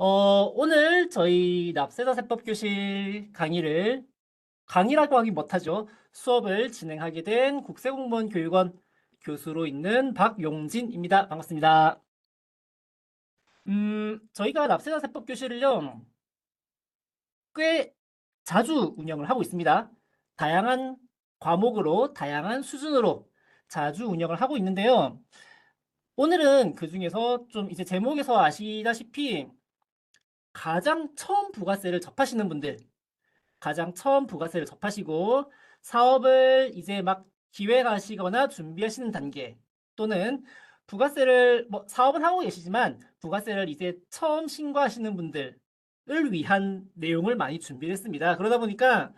오늘 저희 납세자세법 교실 강의라고 하긴 못하죠. 수업을 진행하게 된 국세공무원 교육원 교수로 있는 박용진입니다. 반갑습니다. 저희가 납세자세법 교실을요, 꽤 자주 운영을 하고 있습니다. 다양한 과목으로, 다양한 수준으로 자주 운영을 하고 있는데요. 오늘은 그 중에서 좀 이제 제목에서 아시다시피 가장 처음 부가세를 접하시는 분들, 가장 처음 부가세를 접하시고 사업을 이제 막 기획하시거나 준비하시는 단계 또는 부가세를 사업은 하고 계시지만 부가세를 이제 처음 신고하시는 분들을 위한 내용을 많이 준비를 했습니다. 그러다 보니까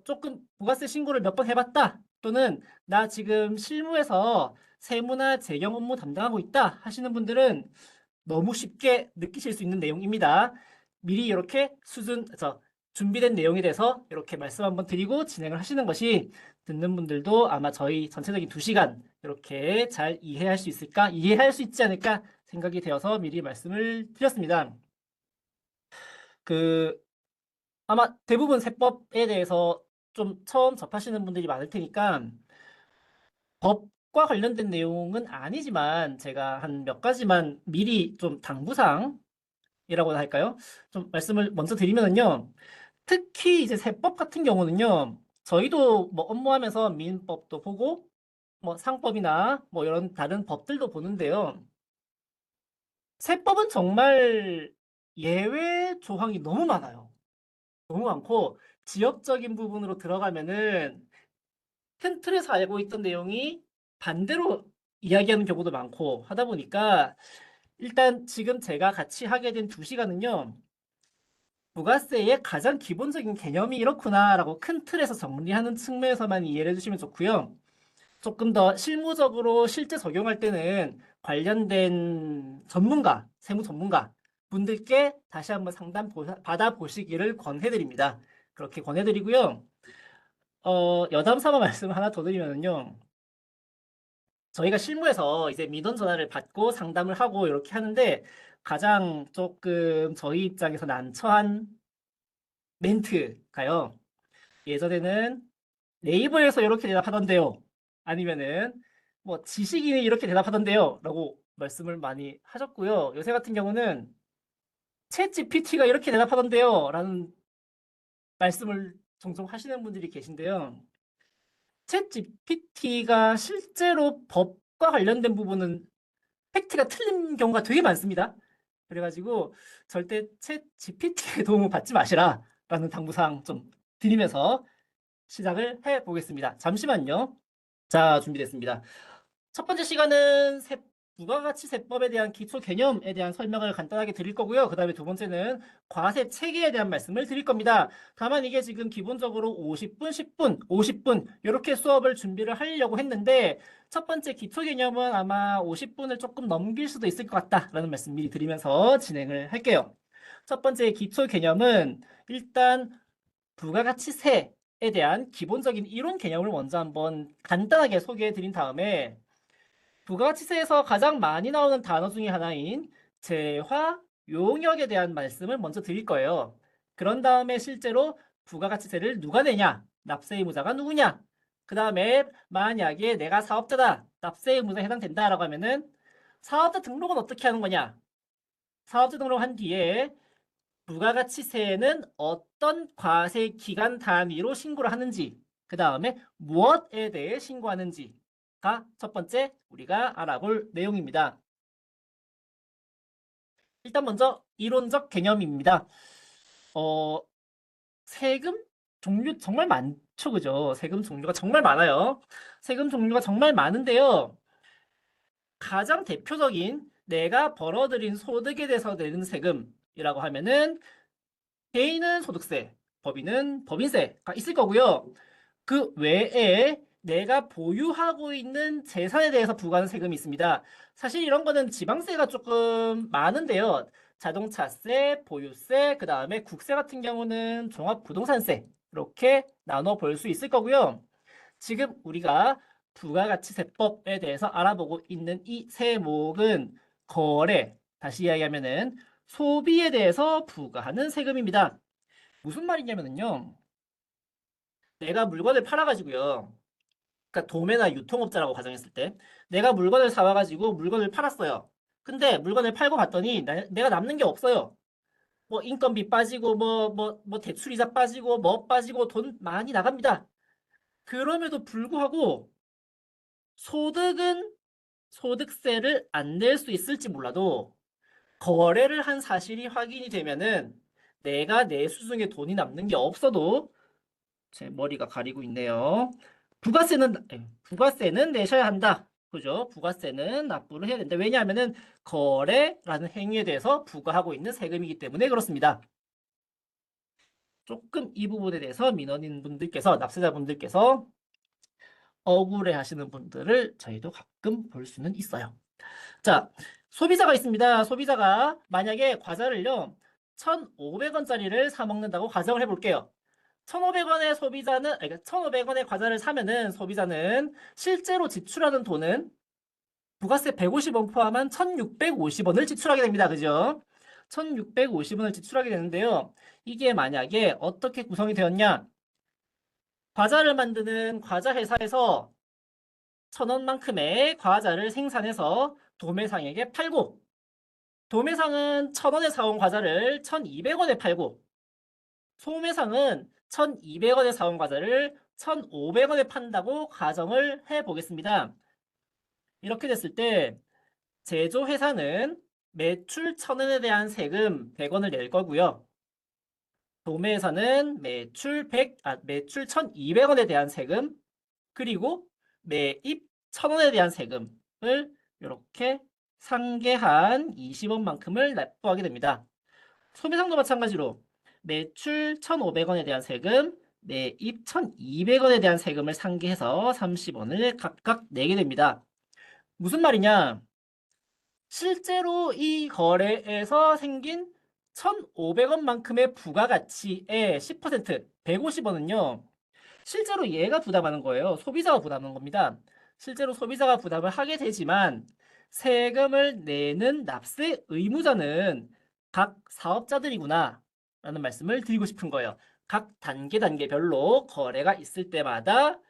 조금 부가세 신고를 몇 번 해봤다 또는 나 지금 실무에서 세무나 재경 업무 담당하고 있다 하시는 분들은 너무 쉽게 느끼실 수 있는 내용입니다. 미리 이렇게 준비된 내용에 대해서 이렇게 말씀 한번 드리고 진행을 하시는 것이 듣는 분들도 아마 저희 전체적인 2시간 이렇게 잘 이해할 수 있지 않을까 생각이 되어서 미리 말씀을 드렸습니다. 그 아마 대부분 세법에 대해서 좀 처음 접하시는 분들이 많을 테니까 법과 관련된 내용은 아니지만 제가 한 몇 가지만 미리 좀 당부사항 이라고 할까요? 좀 말씀을 먼저 드리면은요. 특히 이제 세법 같은 경우는요. 저희도 뭐 업무하면서 민법도 보고 뭐 상법이나 뭐 이런 다른 법들도 보는데요. 세법은 정말 예외 조항이 너무 많아요. 너무 많고 지역적인 부분으로 들어가면은 큰 틀에서 알고 있던 내용이 반대로 이야기하는 경우도 많고 하다 보니까 일단 지금 제가 같이 하게 된 2시간은요. 부가세의 가장 기본적인 개념이 이렇구나라고 큰 틀에서 정리하는 측면에서만 이해를 해주시면 좋고요. 조금 더 실무적으로 실제 적용할 때는 관련된 세무 전문가 분들께 다시 한번 받아보시기를 권해드립니다. 그렇게 권해드리고요. 여담 삼아 말씀 하나 더 드리면요. 저희가 실무에서 이제 민원 전화를 받고 상담을 하고 이렇게 하는데 가장 조금 저희 입장에서 난처한 멘트가요. 예전에는 네이버에서 이렇게 대답하던데요. 아니면은 뭐 지식인이 이렇게 대답하던데요. 라고 말씀을 많이 하셨고요. 요새 같은 경우는 챗 GPT가 이렇게 대답하던데요. 라는 말씀을 종종 하시는 분들이 계신데요. 챗 GPT가 실제로 법과 관련된 부분은 팩트가 틀린 경우가 되게 많습니다. 그래가지고 절대 챗 GPT의 도움을 받지 마시라 라는 당부사항 좀 드리면서 시작을 해 보겠습니다. 잠시만요. 자, 준비됐습니다. 첫 번째 시간은 부가가치세법에 대한 기초 개념에 대한 설명을 간단하게 드릴 거고요. 그 다음에 두 번째는 과세 체계에 대한 말씀을 드릴 겁니다. 다만 이게 지금 기본적으로 50분, 10분, 50분 이렇게 수업을 준비를 하려고 했는데 첫 번째 기초 개념은 아마 50분을 조금 넘길 수도 있을 것 같다라는 말씀 미리 드리면서 진행을 할게요. 첫 번째 기초 개념은 일단 부가가치세에 대한 기본적인 이론 개념을 먼저 한번 간단하게 소개해 드린 다음에 부가가치세에서 가장 많이 나오는 단어 중에 하나인 재화 용역에 대한 말씀을 먼저 드릴 거예요. 그런 다음에 실제로 부가가치세를 누가 내냐? 납세 의무자가 누구냐? 그 다음에 만약에 내가 사업자다, 납세 의무자에 해당된다라고 하면은 사업자 등록은 어떻게 하는 거냐? 사업자 등록한 뒤에 부가가치세는 어떤 과세 기간 단위로 신고를 하는지, 그 다음에 무엇에 대해 신고하는지가 첫 번째 우리가 알아볼 내용입니다. 일단 먼저 이론적 개념입니다. 어, 세금 종류 정말 많죠, 그죠? 세금 종류가 정말 많아요. 세금 종류가 정말 많은데요. 가장 대표적인 내가 벌어들인 소득에 대해서 내는 세금이라고 하면은 개인은 소득세, 법인은 법인세가 있을 거고요. 그 외에 내가 보유하고 있는 재산에 대해서 부과하는 세금이 있습니다. 사실 이런 거는 지방세가 조금 많은데요. 자동차세, 보유세, 그 다음에 국세 같은 경우는 종합부동산세 이렇게 나눠 볼 수 있을 거고요. 지금 우리가 부가가치세법에 대해서 알아보고 있는 이 세목은 다시 이야기하면은 소비에 대해서 부과하는 세금입니다. 무슨 말이냐면요. 내가 물건을 팔아가지고요. 그러니까 도매나 유통업자라고 가정했을 때 내가 물건을 사와가지고 물건을 팔았어요. 근데 물건을 팔고 봤더니 내가 남는 게 없어요. 뭐 인건비 빠지고 뭐 대출이자 빠지고 뭐 빠지고 돈 많이 나갑니다. 그럼에도 불구하고 소득은 소득세를 안 낼 수 있을지 몰라도 거래를 한 사실이 확인이 되면은 내가 내 수중에 돈이 남는 게 없어도 제 머리가 가리고 있네요. 부가세는 내셔야 한다. 그죠? 부가세는 납부를 해야 된다. 왜냐하면은 거래라는 행위에 대해서 부과하고 있는 세금이기 때문에 그렇습니다. 조금 이 부분에 대해서 민원인 분들께서 납세자분들께서 억울해 하시는 분들을 저희도 가끔 볼 수는 있어요. 자, 소비자가 있습니다. 소비자가 만약에 과자를요, 1,500원짜리를 사 먹는다고 가정을 해볼게요. 1,500원의 소비자는, 그러니까 1,500원의 과자를 사면은 소비자는 실제로 지출하는 돈은 부가세 150원 포함한 1,650원을 지출하게 됩니다. 그죠? 1,650원을 지출하게 되는데요. 이게 만약에 어떻게 구성이 되었냐? 과자를 만드는 과자 회사에서 1,000원만큼의 과자를 생산해서 도매상에게 팔고 도매상은 1,000원에 사온 과자를 1,200원에 팔고 소매상은 1,200원에 사온 과자를 1,500원에 판다고 가정을 해보겠습니다. 이렇게 됐을 때 제조회사는 매출 1,000원에 대한 세금 100원을 낼 거고요. 도매회사는 매출 1,200원에 대한 세금 그리고 매입 1,000원에 대한 세금을 이렇게 상계한 20원만큼을 납부하게 됩니다. 소비상도 마찬가지로 매출 1,500원에 대한 세금, 매입 1,200원에 대한 세금을 상계해서 30원을 각각 내게 됩니다. 무슨 말이냐? 실제로 이 거래에서 생긴 1,500원만큼의 부가가치의 10%, 150원은요. 실제로 얘가 부담하는 거예요. 소비자가 부담하는 겁니다. 실제로 소비자가 부담을 하게 되지만 세금을 내는 납세 의무자는 각 사업자들이구나 라는 말씀을 드리고 싶은 거예요. 각 단계별로 거래가 있을 때마다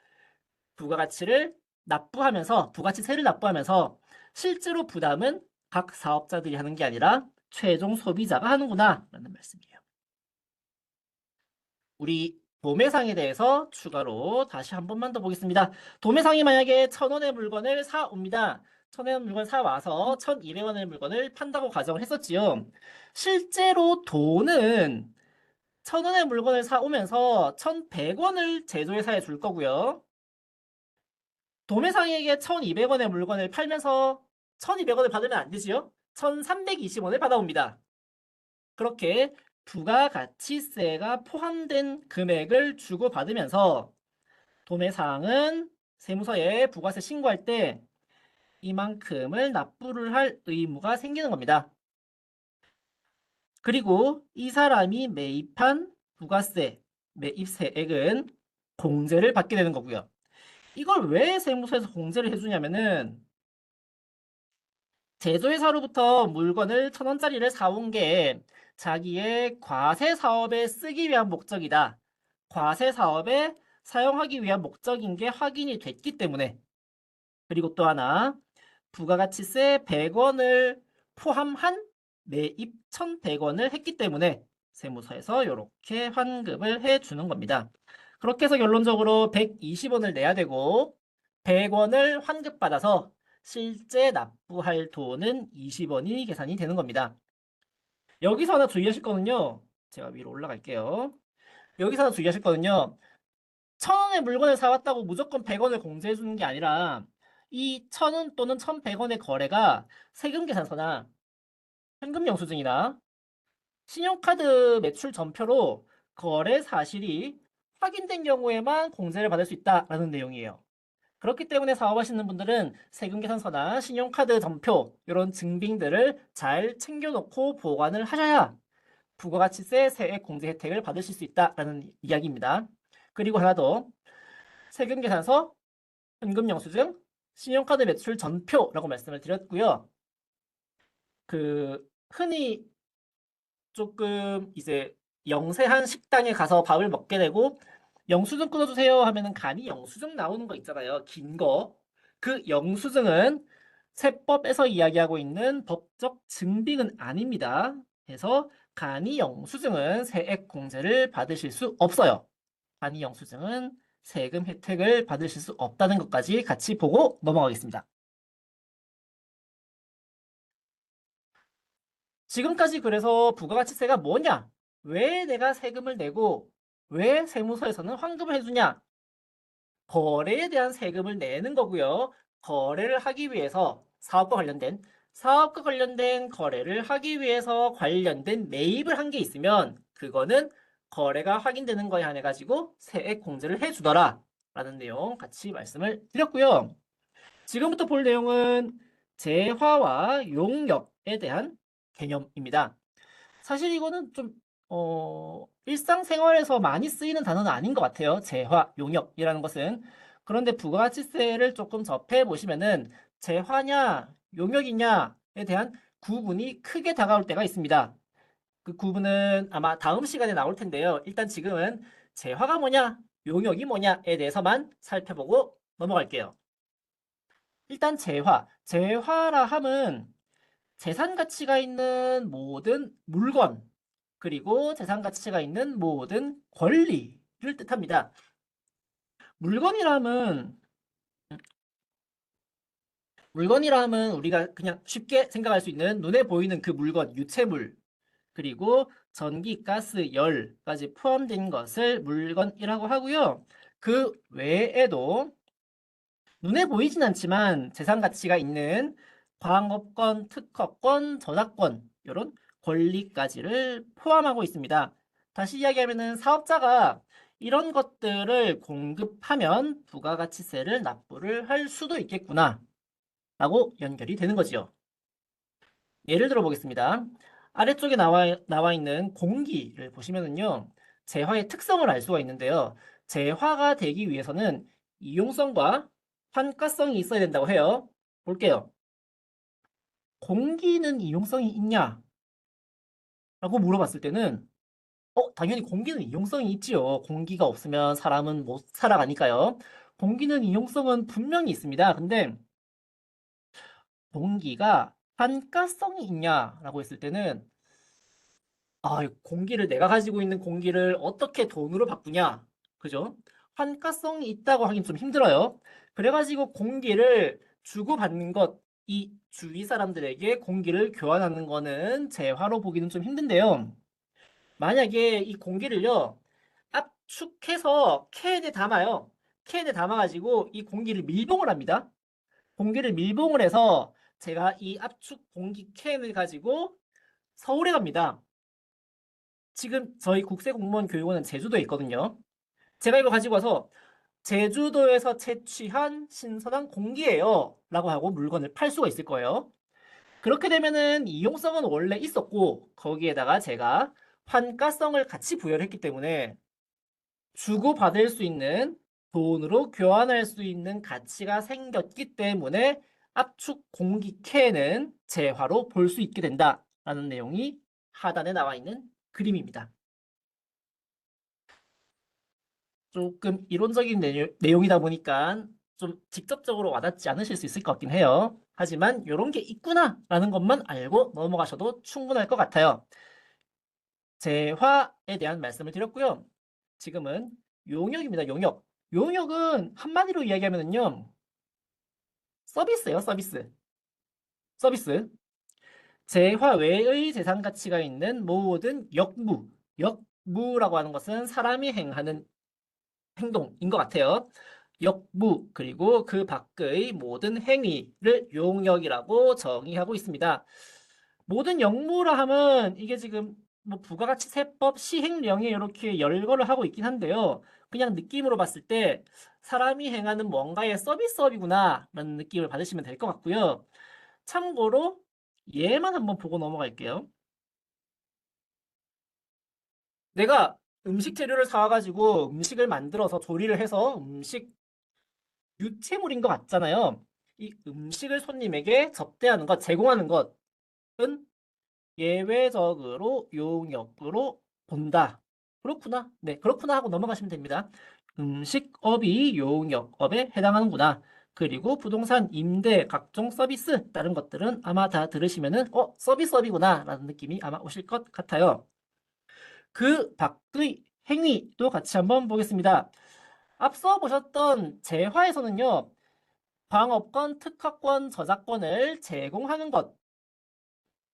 부가가치를 납부하면서 부가치세를 납부하면서 실제로 부담은 각 사업자들이 하는 게 아니라 최종 소비자가 하는구나 라는 말씀이에요. 우리 도매상에 대해서 추가로 다시 한 번만 더 보겠습니다. 도매상이 만약에 1,000원의 물건을 사옵니다. 1,000원의 물건을 사와서 1,200원의 물건을 판다고 가정을 했었지요. 실제로 돈은 1,000원의 물건을 사오면서 1,100원을 제조회사에 줄 거고요. 도매상에게 1,200원의 물건을 팔면서 1,200원을 받으면 안 되지요. 1,320원을 받아옵니다. 그렇게 부가가치세가 포함된 금액을 주고받으면서 도매상은 세무서에 부가세 신고할 때 이만큼을 납부를 할 의무가 생기는 겁니다. 그리고 이 사람이 매입한 부가세, 매입세액은 공제를 받게 되는 거고요. 이걸 왜 세무서에서 공제를 해주냐면은 제조회사로부터 물건을 1,000원짜리를 사온 게 자기의 과세 사업에 쓰기 위한 목적이다. 과세 사업에 사용하기 위한 목적인 게 확인이 됐기 때문에. 그리고 또 하나, 부가가치세 100원을 포함한 매입 1,100원을 했기 때문에 세무서에서 이렇게 환급을 해주는 겁니다. 그렇게 해서 결론적으로 120원을 내야 되고 100원을 환급받아서 실제 납부할 돈은 20원이 계산이 되는 겁니다. 여기서 하나 주의하실 거는요. 제가 위로 올라갈게요. 여기서 하나 주의하실 거는요. 1,000원의 물건을 사왔다고 무조건 100원을 공제해 주는 게 아니라 이 1,000원 또는 1,100원의 거래가 세금 계산서나 현금 영수증이나 신용카드 매출 전표로 거래 사실이 확인된 경우에만 공제를 받을 수 있다라는 내용이에요. 그렇기 때문에 사업하시는 분들은 세금 계산서나 신용카드 전표 이런 증빙들을 잘 챙겨놓고 보관을 하셔야 부가가치세 세액 공제 혜택을 받으실 수 있다라는 이야기입니다. 그리고 하나 더 세금 계산서, 현금 영수증, 신용카드 매출 전표라고 말씀을 드렸고요. 흔히 조금 이제 영세한 식당에 가서 밥을 먹게 되고 영수증 끊어주세요 하면은 간이 영수증 나오는 거 있잖아요. 긴 거. 그 영수증은 세법에서 이야기하고 있는 법적 증빙은 아닙니다. 그래서 간이 영수증은 세액 공제를 받으실 수 없어요. 간이 영수증은 세금 혜택을 받으실 수 없다는 것까지 같이 보고 넘어가겠습니다. 지금까지 그래서 부가가치세가 뭐냐? 왜 내가 세금을 내고 왜 세무서에서는 환급을 해주냐? 거래에 대한 세금을 내는 거고요. 거래를 하기 위해서 사업과 관련된 거래를 하기 위해서 관련된 매입을 한 게 있으면 그거는 거래가 확인되는 거에 한해 가지고 세액 공제를 해주더라 라는 내용 같이 말씀을 드렸고요. 지금부터 볼 내용은 재화와 용역에 대한 개념입니다. 사실 이거는 좀 일상생활에서 많이 쓰이는 단어는 아닌 것 같아요. 재화, 용역이라는 것은. 그런데 부가가치세를 조금 접해 보시면은 재화냐, 용역이냐에 대한 구분이 크게 다가올 때가 있습니다. 그 구분은 아마 다음 시간에 나올 텐데요. 일단 지금은 재화가 뭐냐, 용역이 뭐냐에 대해서만 살펴보고 넘어갈게요. 일단 재화. 재화라 함은 재산 가치가 있는 모든 물건, 그리고 재산 가치가 있는 모든 권리를 뜻합니다. 물건이라 함은 우리가 그냥 쉽게 생각할 수 있는 눈에 보이는 그 물건, 유체물, 그리고 전기, 가스, 열까지 포함된 것을 물건이라고 하고요. 그 외에도 눈에 보이진 않지만 재산 가치가 있는 광업권, 특허권, 저작권 이런 권리까지를 포함하고 있습니다. 다시 이야기하면 사업자가 이런 것들을 공급하면 부가가치세를 납부를 할 수도 있겠구나 라고 연결이 되는 거지요. 예를 들어 보겠습니다. 아래쪽에 나와 있는 공기를 보시면은요. 재화의 특성을 알 수가 있는데요. 재화가 되기 위해서는 이용성과 환가성이 있어야 된다고 해요. 볼게요. 공기는 이용성이 있냐? 라고 물어봤을 때는 당연히 공기는 이용성이 있지요. 공기가 없으면 사람은 못 살아가니까요. 공기는 이용성은 분명히 있습니다. 근데 공기가 환가성이 있냐라고 했을 때는 공기를 내가 가지고 있는 공기를 어떻게 돈으로 바꾸냐? 그죠? 환가성이 있다고 하긴 좀 힘들어요. 그래가지고 공기를 주고받는 것, 이 주위 사람들에게 공기를 교환하는 거는 재화로 보기는 좀 힘든데요. 만약에 이 공기를요, 압축해서 캔에 담아요. 캔에 담아가지고 이 공기를 밀봉을 합니다. 공기를 밀봉을 해서 제가 이 압축 공기 캔을 가지고 서울에 갑니다. 지금 저희 국세공무원 교육원은 제주도에 있거든요. 제가 이거 가지고 와서 제주도에서 채취한 신선한 공기예요 라고 하고 물건을 팔 수가 있을 거예요. 그렇게 되면은 이용성은 원래 있었고 거기에다가 제가 환가성을 같이 부여를 했기 때문에 주고받을 수 있는 돈으로 교환할 수 있는 가치가 생겼기 때문에 압축 공기캐는 재화로 볼 수 있게 된다라는 내용이 하단에 나와 있는 그림입니다. 조금 이론적인 내용이다 보니까 좀 직접적으로 와닿지 않으실 수 있을 것 같긴 해요. 하지만 이런 게 있구나라는 것만 알고 넘어가셔도 충분할 것 같아요. 재화에 대한 말씀을 드렸고요. 지금은 용역입니다. 용역. 용역은 한마디로 이야기하면요. 서비스예요. 서비스. 서비스. 재화 외의 재산 가치가 있는 모든 역무. 역무라고 하는 것은 사람이 행하는 행동인 것 같아요. 역무 그리고 그 밖의 모든 행위를 용역이라고 정의하고 있습니다. 모든 역무라 함은 이게 지금 뭐 부가가치세법 시행령에 이렇게 열거를 하고 있긴 한데요. 그냥 느낌으로 봤을 때 사람이 행하는 뭔가의 서비스업이구나 라는 느낌을 받으시면 될 것 같고요. 참고로 얘만 한번 보고 넘어갈게요. 내가 음식 재료를 사와가지고 음식을 만들어서 조리를 해서 음식 유체물인 것 같잖아요. 이 음식을 손님에게 접대하는 것, 제공하는 것은 예외적으로 용역으로 본다. 그렇구나. 네, 그렇구나 하고 넘어가시면 됩니다. 음식업이 용역업에 해당하는구나. 그리고 부동산 임대 각종 서비스 다른 것들은 아마 다 들으시면은 서비스업이구나 라는 느낌이 아마 오실 것 같아요. 그 밖의 행위도 같이 한번 보겠습니다. 앞서 보셨던 재화에서는요. 광업권, 특허권, 저작권을 제공하는 것.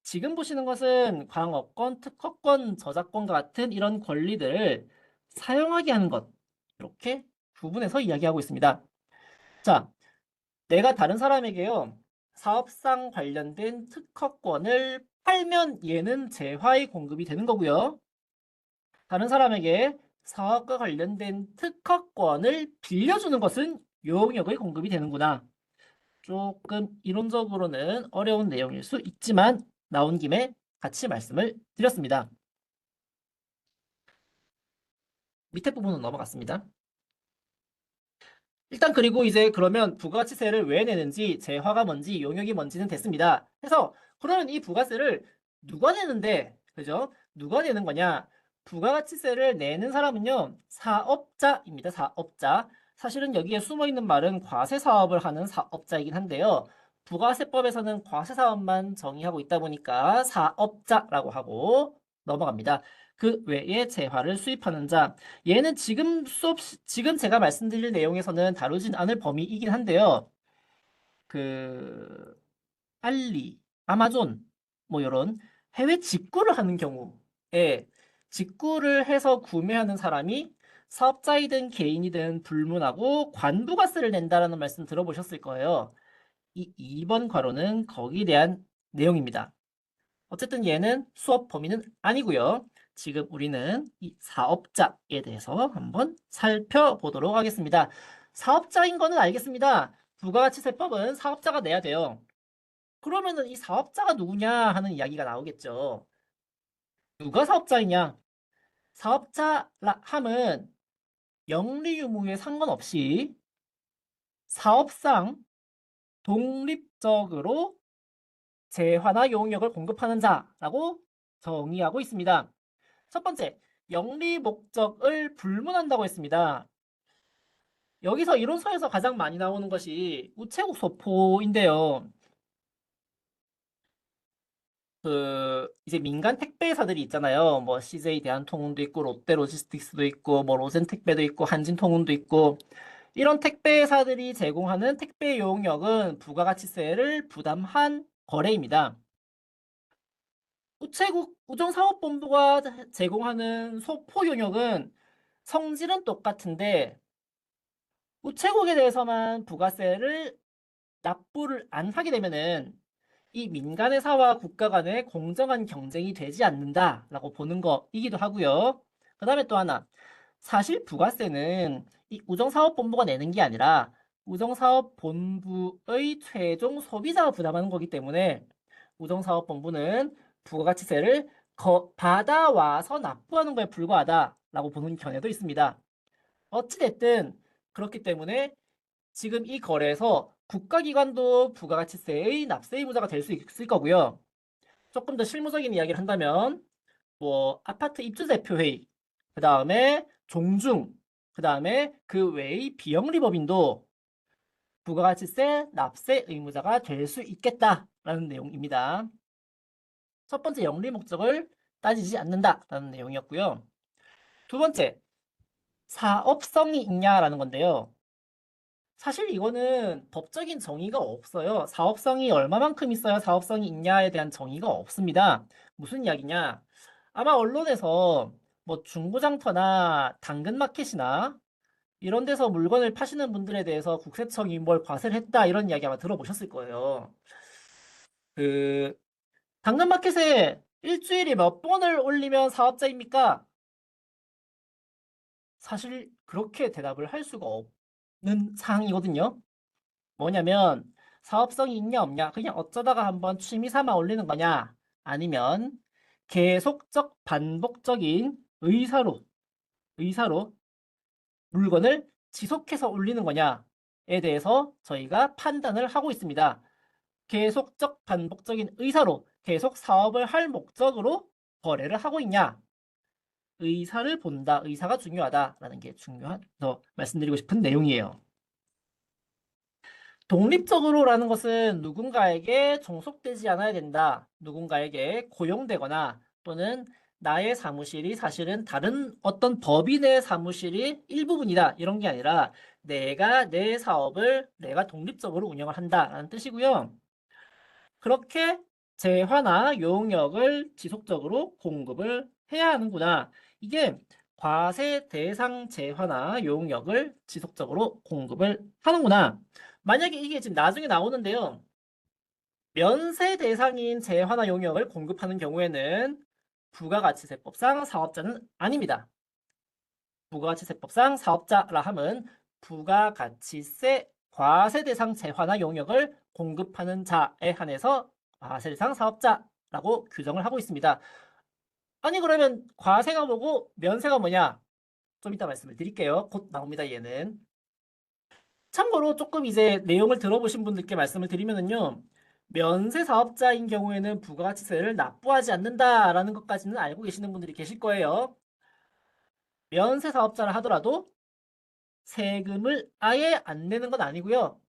지금 보시는 것은 광업권, 특허권, 저작권과 같은 이런 권리들을 사용하게 하는 것. 이렇게 구분해서 이야기하고 있습니다. 자, 내가 다른 사람에게요. 사업상 관련된 특허권을 팔면 얘는 재화의 공급이 되는 거고요. 다른 사람에게 사업과 관련된 특허권을 빌려주는 것은 용역의 공급이 되는구나. 조금 이론적으로는 어려운 내용일 수 있지만 나온 김에 같이 말씀을 드렸습니다. 밑에 부분은 넘어갔습니다. 일단 그리고 이제 그러면 부가가치세를 왜 내는지 재화가 뭔지 용역이 뭔지는 됐습니다. 그래서 그러면 이 부가세를 누가 내는데 그죠? 누가 내는 거냐? 부가가치세를 내는 사람은요 사업자입니다. 사업자. 사실은 여기에 숨어있는 말은 과세사업을 하는 사업자이긴 한데요. 부가세법에서는 과세사업만 정의하고 있다 보니까 사업자라고 하고 넘어갑니다. 그 외에 재화를 수입하는 자. 얘는 지금 제가 말씀드릴 내용에서는 다루진 않을 범위이긴 한데요. 그 알리, 아마존 뭐 이런 해외 직구를 하는 경우에 직구를 해서 구매하는 사람이 사업자이든 개인이든 불문하고 관부가세를 낸다라는 말씀 들어보셨을 거예요. 이 2번 괄호는 거기에 대한 내용입니다. 어쨌든 얘는 수업 범위는 아니고요. 지금 우리는 이 사업자에 대해서 한번 살펴보도록 하겠습니다. 사업자인 거는 알겠습니다. 부가가치세법은 사업자가 내야 돼요. 그러면은 이 사업자가 누구냐 하는 이야기가 나오겠죠. 누가 사업자이냐? 사업자 함은 영리 유무에 상관없이 사업상 독립적으로 재화나 용역을 공급하는 자라고 정의하고 있습니다. 첫 번째, 영리 목적을 불문한다고 했습니다. 여기서 이론서에서 가장 많이 나오는 것이 우체국 소포인데요. 이제 민간 택배사들이 있잖아요. 뭐 CJ 대한통운도 있고 롯데로지스틱스도 있고 뭐 로젠택배도 있고 한진통운도 있고 이런 택배사들이 제공하는 택배 용역은 부가가치세를 부담한 거래입니다. 우체국 우정사업본부가 제공하는 소포 용역은 성질은 똑같은데 우체국에 대해서만 부가세를 납부를 안 하게 되면은 이 민간회사와 국가 간의 공정한 경쟁이 되지 않는다라고 보는 거이기도 하고요. 그 다음에 또 하나, 사실 부가세는 이 우정사업본부가 내는 게 아니라 우정사업본부의 최종 소비자가 부담하는 거기 때문에 우정사업본부는 부가가치세를 받아와서 납부하는 거에 불과하다라고 보는 견해도 있습니다. 어찌됐든 그렇기 때문에 지금 이 거래에서 국가기관도 부가가치세의 납세 의무자가 될 수 있을 거고요. 조금 더 실무적인 이야기를 한다면 뭐 아파트 입주대표회의, 그 다음에 종중, 그 다음에 그 외의 비영리법인도 부가가치세 납세 의무자가 될 수 있겠다라는 내용입니다. 첫 번째 영리 목적을 따지지 않는다라는 내용이었고요. 두 번째, 사업성이 있냐라는 건데요. 사실 이거는 법적인 정의가 없어요. 사업성이 얼마만큼 있어야 사업성이 있냐에 대한 정의가 없습니다. 무슨 이야기냐? 아마 언론에서 뭐 중고장터나 당근마켓이나 이런 데서 물건을 파시는 분들에 대해서 국세청이 뭘 과세를 했다 이런 이야기 아마 들어보셨을 거예요. 그 당근마켓에 일주일에 몇 번을 올리면 사업자입니까? 사실 그렇게 대답을 할 수가 없는 사항이거든요. 뭐냐면 사업성이 있냐 없냐 그냥 어쩌다가 한번 취미 삼아 올리는 거냐 아니면 계속적 반복적인 의사로 물건을 지속해서 올리는 거냐에 대해서 저희가 판단을 하고 있습니다. 계속적 반복적인 의사로 계속 사업을 할 목적으로 거래를 하고 있냐? 의사를 본다. 의사가 중요하다라는 게 더 말씀드리고 싶은 내용이에요. 독립적으로라는 것은 누군가에게 종속되지 않아야 된다. 누군가에게 고용되거나 또는 나의 사무실이 사실은 다른 어떤 법인의 사무실이 일부분이다. 이런 게 아니라 내가 내 사업을 내가 독립적으로 운영을 한다라는 뜻이고요. 그렇게 재화나 용역을 지속적으로 공급을 해야 하는구나. 이게 과세 대상 재화나 용역을 지속적으로 공급을 하는구나. 만약에 이게 지금 나중에 나오는데요. 면세 대상인 재화나 용역을 공급하는 경우에는 부가가치세법상 사업자는 아닙니다. 부가가치세법상 사업자라 함은 부가가치세 과세 대상 재화나 용역을 공급하는 자에 한해서 과세 대상 사업자라고 규정을 하고 있습니다. 아니 그러면 과세가 뭐고 면세가 뭐냐? 좀 이따 말씀을 드릴게요. 곧 나옵니다, 얘는. 참고로 조금 이제 내용을 들어보신 분들께 말씀을 드리면은요. 면세 사업자인 경우에는 부가가치세를 납부하지 않는다라는 것까지는 알고 계시는 분들이 계실 거예요. 면세 사업자를 하더라도 세금을 아예 안 내는 건 아니고요.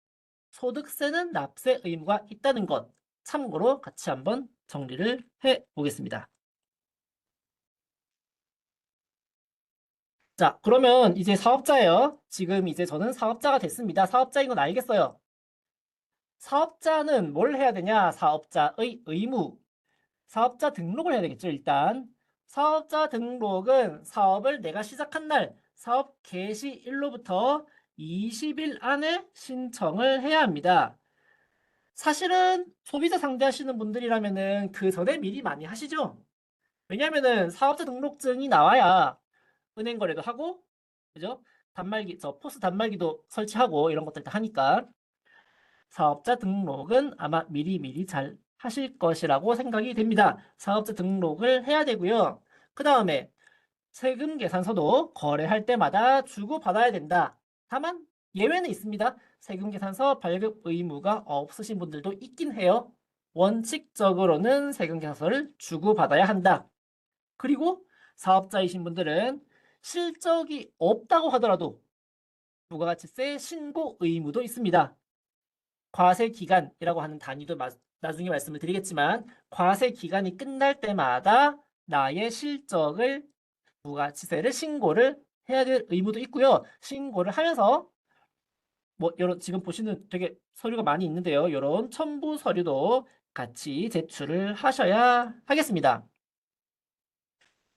소득세는 납세 의무가 있다는 것 참고로 같이 한번 정리를 해 보겠습니다. 자, 그러면 이제 사업자예요. 지금 이제 저는 사업자가 됐습니다. 사업자인 건 알겠어요. 사업자는 뭘 해야 되냐? 사업자의 의무. 사업자 등록을 해야 되겠죠, 일단. 사업자 등록은 사업을 내가 시작한 날, 사업 개시일로부터 20일 안에 신청을 해야 합니다. 사실은 소비자 상대하시는 분들이라면은 그 전에 미리 많이 하시죠? 왜냐면은 사업자 등록증이 나와야 은행 거래도 하고, 그죠? 포스 단말기도 설치하고 이런 것들 다 하니까. 사업자 등록은 아마 미리미리 잘 하실 것이라고 생각이 됩니다. 사업자 등록을 해야 되고요. 그 다음에 세금 계산서도 거래할 때마다 주고받아야 된다. 다만 예외는 있습니다. 세금 계산서 발급 의무가 없으신 분들도 있긴 해요. 원칙적으로는 세금 계산서를 주고받아야 한다. 그리고 사업자이신 분들은 실적이 없다고 하더라도 부가가치세 신고 의무도 있습니다. 과세 기간이라고 하는 단위도 나중에 말씀을 드리겠지만 과세 기간이 끝날 때마다 나의 실적을 부가치세를 신고를 해야 될 의무도 있고요. 신고를 하면서 뭐 이런 지금 보시는 되게 서류가 많이 있는데요. 이런 첨부 서류도 같이 제출을 하셔야 하겠습니다.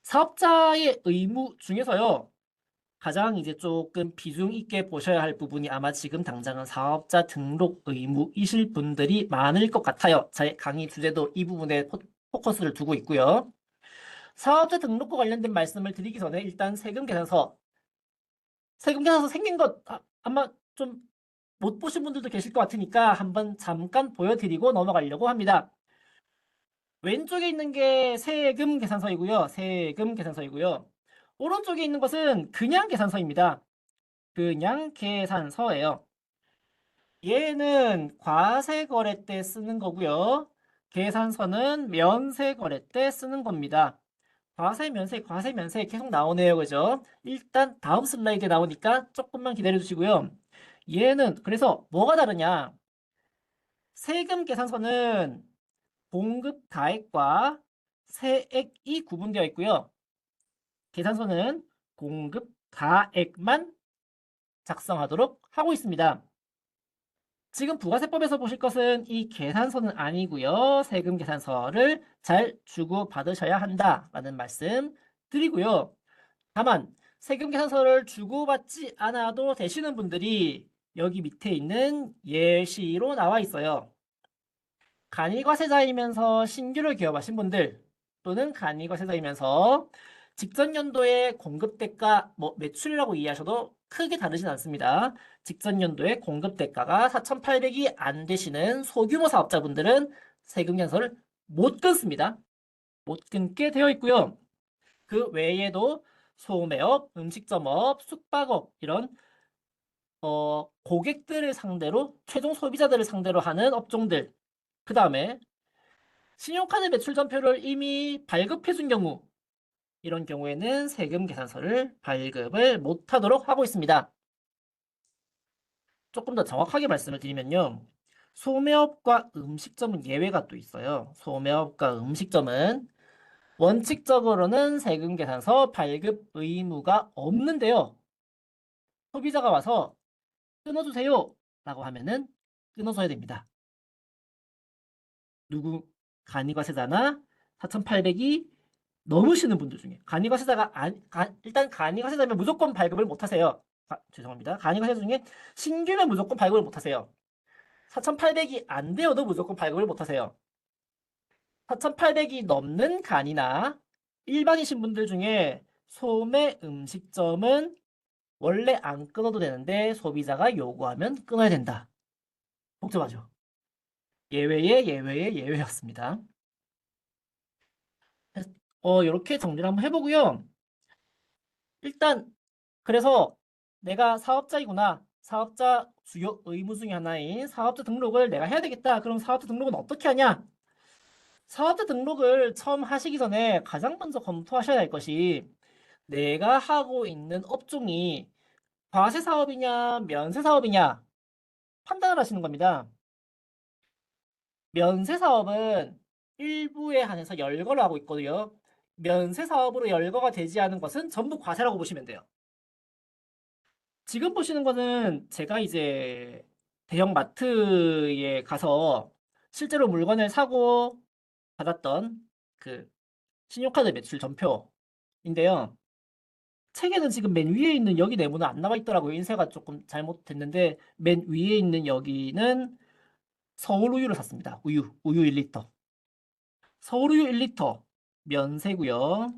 사업자의 의무 중에서요. 가장 이제 조금 비중 있게 보셔야 할 부분이 아마 지금 당장은 사업자 등록 의무이실 분들이 많을 것 같아요. 제 강의 주제도 이 부분에 포커스를 두고 있고요. 사업자 등록과 관련된 말씀을 드리기 전에 일단 세금 계산서 생긴 것 아마 좀 못 보신 분들도 계실 것 같으니까 한번 잠깐 보여드리고 넘어가려고 합니다. 왼쪽에 있는 게 세금 계산서이고요. 세금 계산서이고요. 오른쪽에 있는 것은 그냥 계산서입니다. 그냥 계산서예요. 얘는 과세 거래 때 쓰는 거고요. 계산서는 면세 거래 때 쓰는 겁니다. 과세, 면세 계속 나오네요. 그죠? 일단 다음 슬라이드에 나오니까 조금만 기다려 주시고요. 얘는 그래서 뭐가 다르냐? 세금 계산서는 공급 가액과 세액이 구분되어 있고요. 계산서는 공급 가액만 작성하도록 하고 있습니다. 지금 부가세법에서 보실 것은 이 계산서는 아니고요. 세금 계산서를 잘 주고받으셔야 한다라는 말씀 드리고요. 다만 세금 계산서를 주고받지 않아도 되시는 분들이 여기 밑에 있는 예시로 나와 있어요. 간이과세자이면서 신규를 기업하신 분들 또는 간이과세자이면서 직전 연도의 공급대가 매출이라고 이해하셔도 크게 다르진 않습니다. 직전 연도의 공급대가가 4,800이 안 되시는 소규모 사업자분들은 세금 계산서를 못 끊습니다. 못 끊게 되어 있고요. 그 외에도 소매업, 음식점업, 숙박업 이런 고객들을 상대로 최종 소비자들을 상대로 하는 업종들 그 다음에 신용카드 매출 전표를 이미 발급해 준 경우, 이런 경우에는 세금 계산서를 발급을 못하도록 하고 있습니다. 조금 더 정확하게 말씀을 드리면요. 소매업과 음식점은 예외가 또 있어요. 소매업과 음식점은 원칙적으로는 세금 계산서 발급 의무가 없는데요. 소비자가 와서 끊어주세요 라고 하면은 끊어줘야 됩니다. 누구? 간이과세자나 4,800이 넘으시는 분들 중에 간이과세자가 일단 간이과세자면 무조건 발급을 못하세요. 죄송합니다. 간이과세자 중에 신규면 무조건 발급을 못하세요. 4,800이 안 되어도 무조건 발급을 못하세요. 4,800이 넘는 간이나 일반이신 분들 중에 소매 음식점은 원래 안 끊어도 되는데 소비자가 요구하면 끊어야 된다. 복잡하죠? 예외의 예외의 예외였습니다. 이렇게 정리를 한번 해보고요. 일단 그래서 내가 사업자이구나. 사업자 주요 의무 중에 하나인 사업자 등록을 내가 해야 되겠다. 그럼 사업자 등록은 어떻게 하냐? 사업자 등록을 처음 하시기 전에 가장 먼저 검토하셔야 할 것이 내가 하고 있는 업종이 과세 사업이냐, 면세 사업이냐 판단을 하시는 겁니다. 면세 사업은 일부에 한해서 열거를 하고 있거든요. 면세 사업으로 열거가 되지 않은 것은 전부 과세라고 보시면 돼요. 지금 보시는 거는 제가 이제 대형 마트에 가서 실제로 물건을 사고 받았던 그 신용카드 매출 전표인데요. 책에는 지금 맨 위에 있는 여기 내부는 안 나와 있더라고요. 인쇄가 조금 잘못됐는데 맨 위에 있는 여기는 서울 우유를 샀습니다. 우유 1리터. 서울 우유 1리터 면세고요.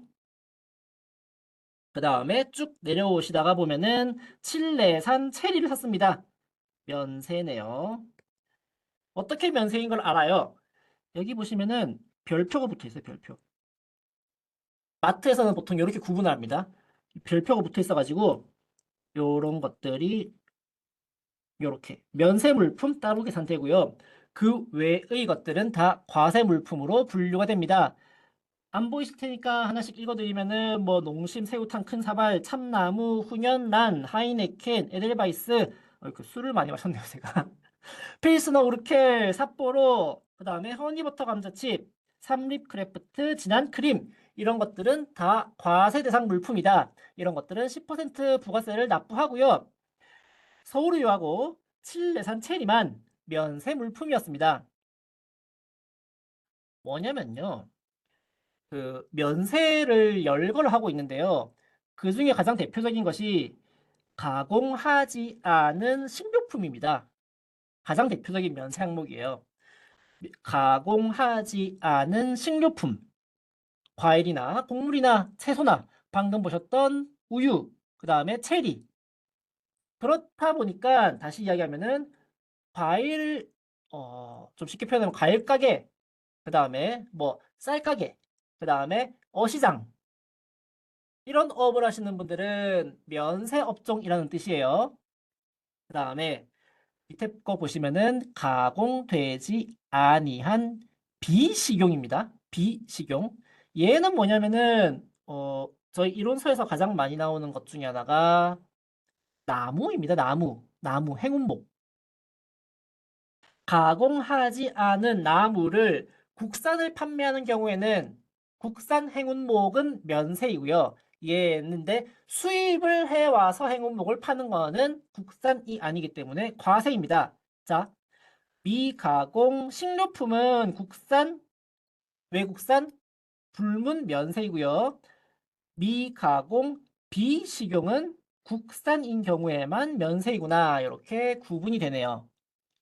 그 다음에 쭉 내려오시다가 보면은 칠레산 체리를 샀습니다. 면세네요. 어떻게 면세인 걸 알아요? 여기 보시면은 별표가 붙어 있어요. 별표. 마트에서는 보통 이렇게 구분을 합니다. 별표가 붙어 있어가지고 요런 것들이 요렇게 면세 물품 따로 계산되고요. 그 외의 것들은 다 과세 물품으로 분류가 됩니다. 안 보이실 테니까 하나씩 읽어드리면은 뭐 농심, 새우탕, 큰 사발, 참나무, 훈연, 란, 하이네켄, 에델바이스. 그 술을 많이 마셨네요, 제가. 필스너 우르켈, 삿포로, 그 다음에 허니버터 감자칩, 삼립 크래프트, 진한 크림 이런 것들은 다 과세 대상 물품이다. 이런 것들은 10% 부가세를 납부하고요. 서울우유하고 칠레산 체리만 면세 물품이었습니다. 뭐냐면요. 그 면세를 열거를 하고 있는데요. 그 중에 가장 대표적인 것이 가공하지 않은 식료품입니다. 가장 대표적인 면세 항목이에요. 가공하지 않은 식료품, 과일이나 곡물이나 채소나 방금 보셨던 우유, 그 다음에 체리. 그렇다 보니까 다시 이야기하면은 과일, 좀 쉽게 표현하면 과일 가게, 그 다음에 뭐 쌀 가게, 그 다음에 어시장 이런 업을 하시는 분들은 면세 업종이라는 뜻이에요. 그 다음에 밑에 거 보시면은 가공되지 아니한 비식용입니다. 비식용. 얘는 뭐냐면은 저희 이론서에서 가장 많이 나오는 것 중에 하나가 나무입니다. 나무, 행운목. 가공하지 않은 나무를 국산을 판매하는 경우에는 국산 행운목은 면세이고요. 얘는데 수입을 해와서 행운목을 파는 거는 국산이 아니기 때문에 과세입니다. 자, 미가공 식료품은 국산, 외국산, 불문 면세이고요. 미가공 비식용은 국산인 경우에만 면세이구나. 이렇게 구분이 되네요.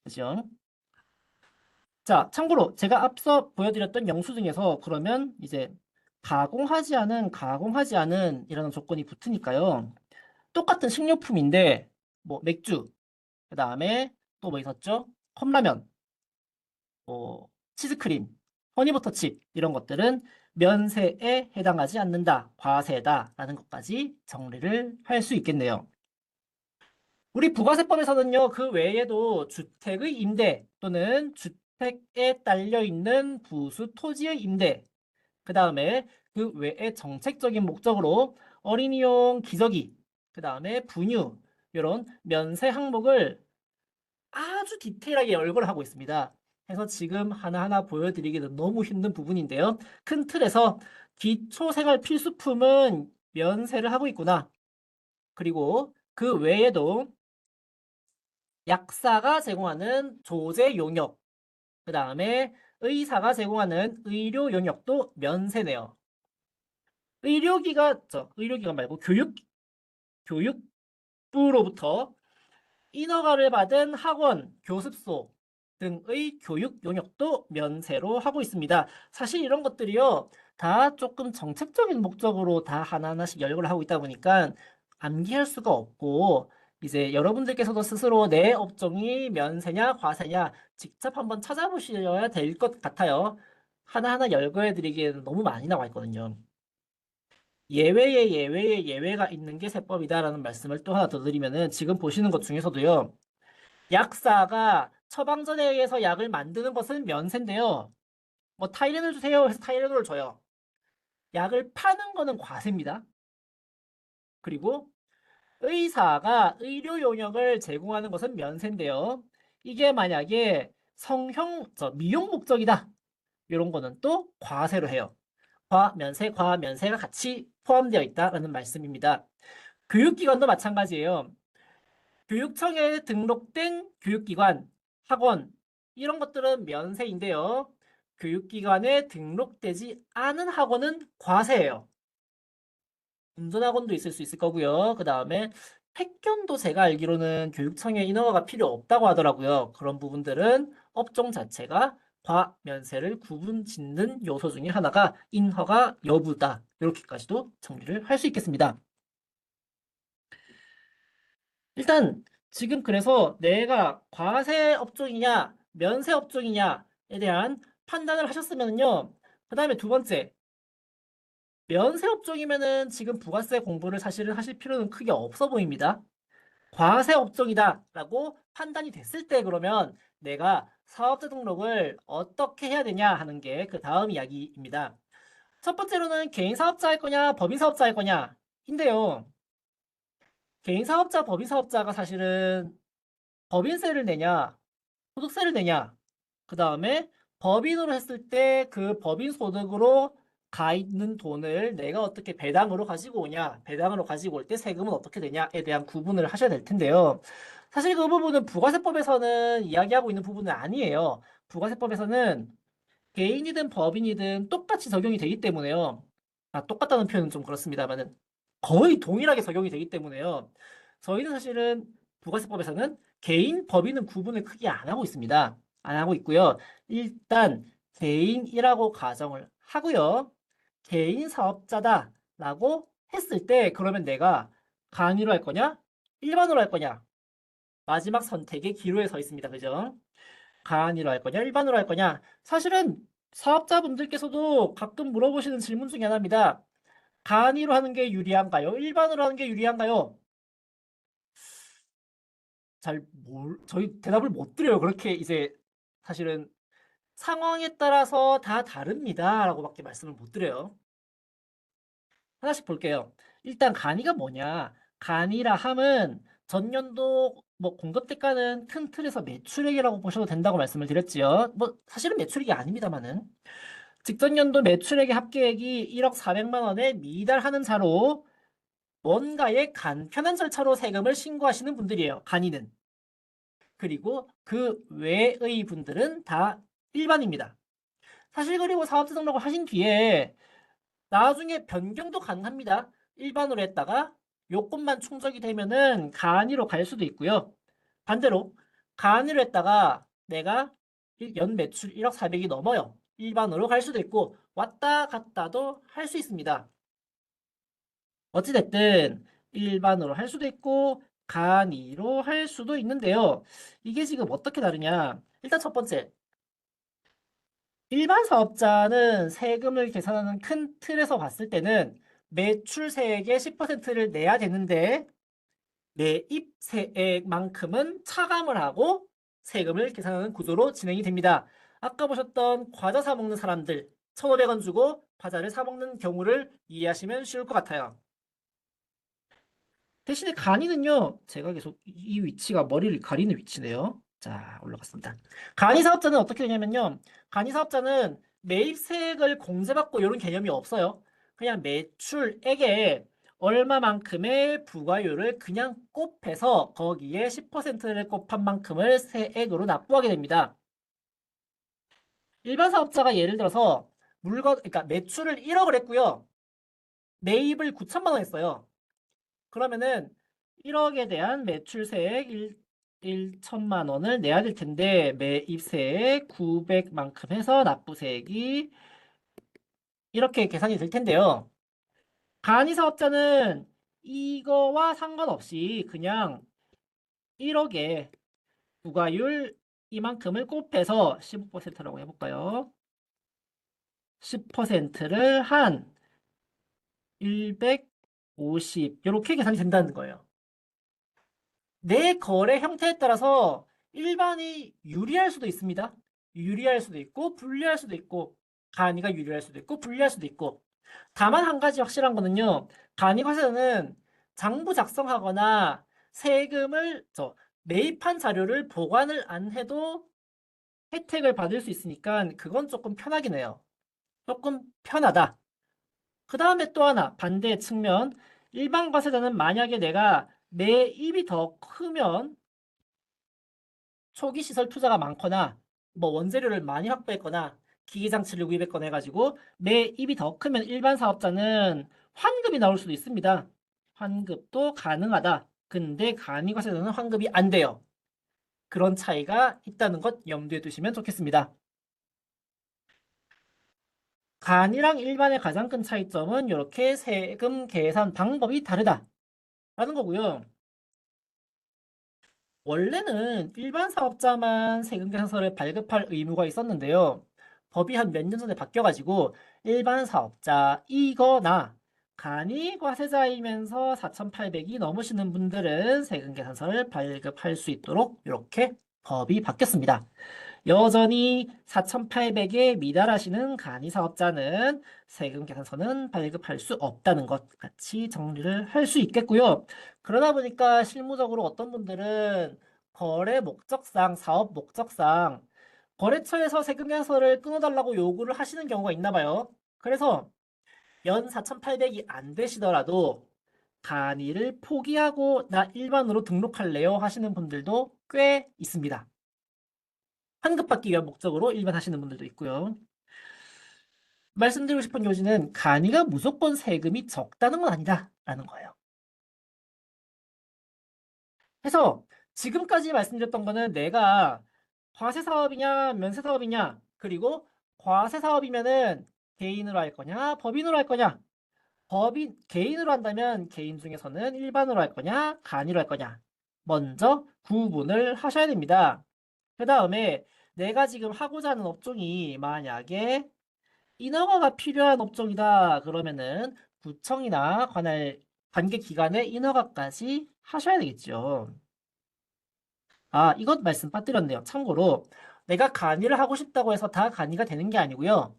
그죠? 자, 참고로 제가 앞서 보여드렸던 영수증에서 그러면 이제 가공하지 않은 이라는 조건이 붙으니까요. 똑같은 식료품인데 뭐 맥주, 그 다음에 또 뭐 있었죠? 컵라면, 뭐 치즈크림, 허니버터칩 이런 것들은 면세에 해당하지 않는다, 과세다라는 것까지 정리를 할 수 있겠네요. 우리 부가세법에서는요, 그 외에도 주택의 임대 또는 주택에 딸려 있는 부수 토지의 임대, 그 다음에 그 외에 정책적인 목적으로 어린이용 기저귀, 그 다음에 분유, 이런 면세 항목을 아주 디테일하게 열거를 하고 있습니다. 그래서 지금 하나하나 보여드리기는 너무 힘든 부분인데요. 큰 틀에서 기초생활 필수품은 면세를 하고 있구나. 그리고 그 외에도 약사가 제공하는 조제 용역, 그 다음에 의사가 제공하는 의료 용역도 면세네요. 의료기관 말고 교육부로부터 인허가를 받은 학원, 교습소 등의 교육 용역도 면세로 하고 있습니다. 사실 이런 것들이요, 다 조금 정책적인 목적으로 다 하나하나씩 열거를 하고 있다 보니까 암기할 수가 없고, 이제 여러분들께서도 스스로 내 업종이 면세냐 과세냐 직접 한번 찾아보셔야 될 것 같아요. 하나하나 열거해 드리기에는 너무 많이 나와 있거든요. 예외에 예외가 있는 게 세법이다라는 말씀을 또 하나 더 드리면은, 지금 보시는 것 중에서도요, 약사가 처방전에 의해서 약을 만드는 것은 면세인데요. 뭐 타이레놀 주세요 해서 타이레놀을 줘요. 약을 파는 거는 과세입니다. 그리고 의사가 의료 용역을 제공하는 것은 면세인데요. 이게 만약에 미용 목적이다, 이런 거는 또 과세로 해요. 과면세가 같이 포함되어 있다라는 말씀입니다. 교육기관도 마찬가지예요. 교육청에 등록된 교육기관, 학원, 이런 것들은 면세인데요. 교육기관에 등록되지 않은 학원은 과세예요. 운전학원도 있을 수 있을 거고요. 그 다음에 택견도 제가 알기로는 교육청에 인허가가 필요 없다고 하더라고요. 그런 부분들은 업종 자체가 과면세를 구분 짓는 요소 중에 하나가 인허가 여부다. 이렇게까지도 정리를 할 수 있겠습니다. 일단 지금 그래서 내가 과세 업종이냐 면세 업종이냐에 대한 판단을 하셨으면요. 그 다음에 두 번째, 면세 업종이면은 지금 부가세 공부를 사실은 하실 필요는 크게 없어 보입니다. 과세 업종이다라고 판단이 됐을 때 그러면 내가 사업자 등록을 어떻게 해야 되냐 하는 게 그 다음 이야기입니다. 첫 번째로는 개인 사업자 할 거냐 법인 사업자 할 거냐 인데요. 개인 사업자 법인 사업자가 사실은 법인세를 내냐 소득세를 내냐, 그 다음에 법인으로 했을 때 그 법인 소득으로 가 있는 돈을 내가 어떻게 배당으로 가지고 오냐, 배당으로 가지고 올 때 세금은 어떻게 되냐에 대한 구분을 하셔야 될 텐데요. 사실 그 부분은 부가세법에서는 이야기하고 있는 부분은 아니에요. 부가세법에서는 개인이든 법인이든 똑같이 적용이 되기 때문에요. 똑같다는 표현은 좀 그렇습니다만은 거의 동일하게 적용이 되기 때문에요. 저희는 사실은 부가세법에서는 개인, 법인은 구분을 크게 안 하고 있습니다. 안 하고 있고요. 일단 개인이라고 가정을 하고요. 개인 사업자다라고 했을 때 그러면 내가 간이로 할 거냐? 일반으로 할 거냐? 마지막 선택의 기로에 서 있습니다. 그죠? 가안이로 할 거냐, 일반으로 할 거냐. 사실은 사업자분들께서도 가끔 물어보시는 질문 중에 하나입니다. 가안이로 하는 게 유리한가요? 일반으로 하는 게 유리한가요? 저희 대답을 못 드려요. 그렇게 이제 사실은 상황에 따라서 다 다릅니다. 라고밖에 말씀을 못 드려요. 하나씩 볼게요. 일단 간이가 뭐냐? 간이라 함은 전년도 뭐 공급 대가는 큰 틀에서 매출액이라고 보셔도 된다고 말씀을 드렸지요. 뭐 사실은 매출액이 아닙니다만은 직전 연도 매출액의 합계액이 1억 400만 원에 미달하는 자로 뭔가의 간편한 절차로 세금을 신고하시는 분들이에요. 간이는. 그리고 그 외의 분들은 다 일반입니다. 사실 그리고 사업자 등록을 하신 뒤에 나중에 변경도 가능합니다. 일반으로 했다가 요건만 충족이 되면은 간이로 갈 수도 있고요. 반대로 간이로 했다가 내가 연 매출 1억 400이 넘어요. 일반으로 갈 수도 있고 왔다 갔다도 할 수 있습니다. 어찌됐든 일반으로 할 수도 있고 간이로 할 수도 있는데요. 이게 지금 어떻게 다르냐? 일단 첫 번째, 일반 사업자는 세금을 계산하는 큰 틀에서 봤을 때는 매출세액의 10%를 내야 되는데 매입세액만큼은 차감을 하고 세금을 계산하는 구조로 진행이 됩니다. 아까 보셨던 과자 사 먹는 사람들 1,500원 주고 과자를 사 먹는 경우를 이해하시면 쉬울 것 같아요. 대신에 간이는요, 제가 계속 이 위치가 머리를 가리는 위치네요. 자, 올라갔습니다. 간이 사업자는 어떻게 되냐면요. 간이 사업자는 매입세액을 공제받고 이런 개념이 없어요. 그냥 매출액에 얼마만큼의 부가율을 그냥 곱해서 거기에 10%를 곱한 만큼을 세액으로 납부하게 됩니다. 일반 사업자가 예를 들어서 그러니까 매출을 1억을 했고요. 매입을 9천만 원 했어요. 그러면은 1억에 대한 매출세액 1천만 원을 내야 될 텐데 매입세액 900만큼 해서 납부세액이 이렇게 계산이 될 텐데요. 간이 사업자는 이거와 상관없이 그냥 1억에 부가율 이만큼을 곱해서 15%라고 해볼까요? 10%를 한 150 이렇게 계산이 된다는 거예요. 내 거래 형태에 따라서 일반이 유리할 수도 있습니다. 유리할 수도 있고 불리할 수도 있고 간이가 유리할 수도 있고 불리할 수도 있고 다만 한 가지 확실한 거는요. 간이 과세자는 장부 작성하거나 세금을 매입한 자료를 보관을 안 해도 혜택을 받을 수 있으니까 그건 조금 편하긴 해요. 조금 편하다. 그 다음에 또 하나 반대 측면 일반 과세자는 만약에 내가 매입이 더 크면 초기 시설 투자가 많거나 뭐 원재료를 많이 확보했거나 기기장치를 구입했거나 해가지고 매입이 더 크면 일반 사업자는 환급이 나올 수도 있습니다. 환급도 가능하다. 근데 간이과세자는 환급이 안 돼요. 그런 차이가 있다는 것 염두에 두시면 좋겠습니다. 간이랑 일반의 가장 큰 차이점은 이렇게 세금 계산 방법이 다르다라는 거고요. 원래는 일반 사업자만 세금계산서를 발급할 의무가 있었는데요. 법이 한 몇 년 전에 바뀌어가지고 일반 사업자이거나 간이과세자이면서 4,800이 넘으시는 분들은 세금계산서를 발급할 수 있도록 이렇게 법이 바뀌었습니다. 여전히 4,800에 미달하시는 간이 사업자는 세금 계산서는 발급할 수 없다는 것 같이 정리를 할 수 있겠고요. 그러다 보니까 실무적으로 어떤 분들은 거래 목적상, 사업 목적상 거래처에서 세금 계산서를 끊어달라고 요구를 하시는 경우가 있나 봐요. 그래서 연 4,800이 안 되시더라도 간이를 포기하고 나 일반으로 등록할래요 하시는 분들도 꽤 있습니다. 환급받기 위한 목적으로 일반 하시는 분들도 있고요. 말씀드리고 싶은 요지는 간이가 무조건 세금이 적다는 건 아니다라는 거예요. 그래서 지금까지 말씀드렸던 거는 내가 과세 사업이냐 면세 사업이냐 그리고 과세 사업이면은 개인으로 할 거냐 법인으로 할 거냐 법인 개인으로 한다면 개인 중에서는 일반으로 할 거냐 간이로 할 거냐 먼저 구분을 하셔야 됩니다. 그 다음에 내가 지금 하고자 하는 업종이 만약에 인허가가 필요한 업종이다 그러면은 구청이나 관계 기관의 인허가까지 하셔야 되겠죠. 아, 이것 말씀 빠뜨렸네요. 참고로 내가 간이를 하고 싶다고 해서 다 간이가 되는 게 아니고요.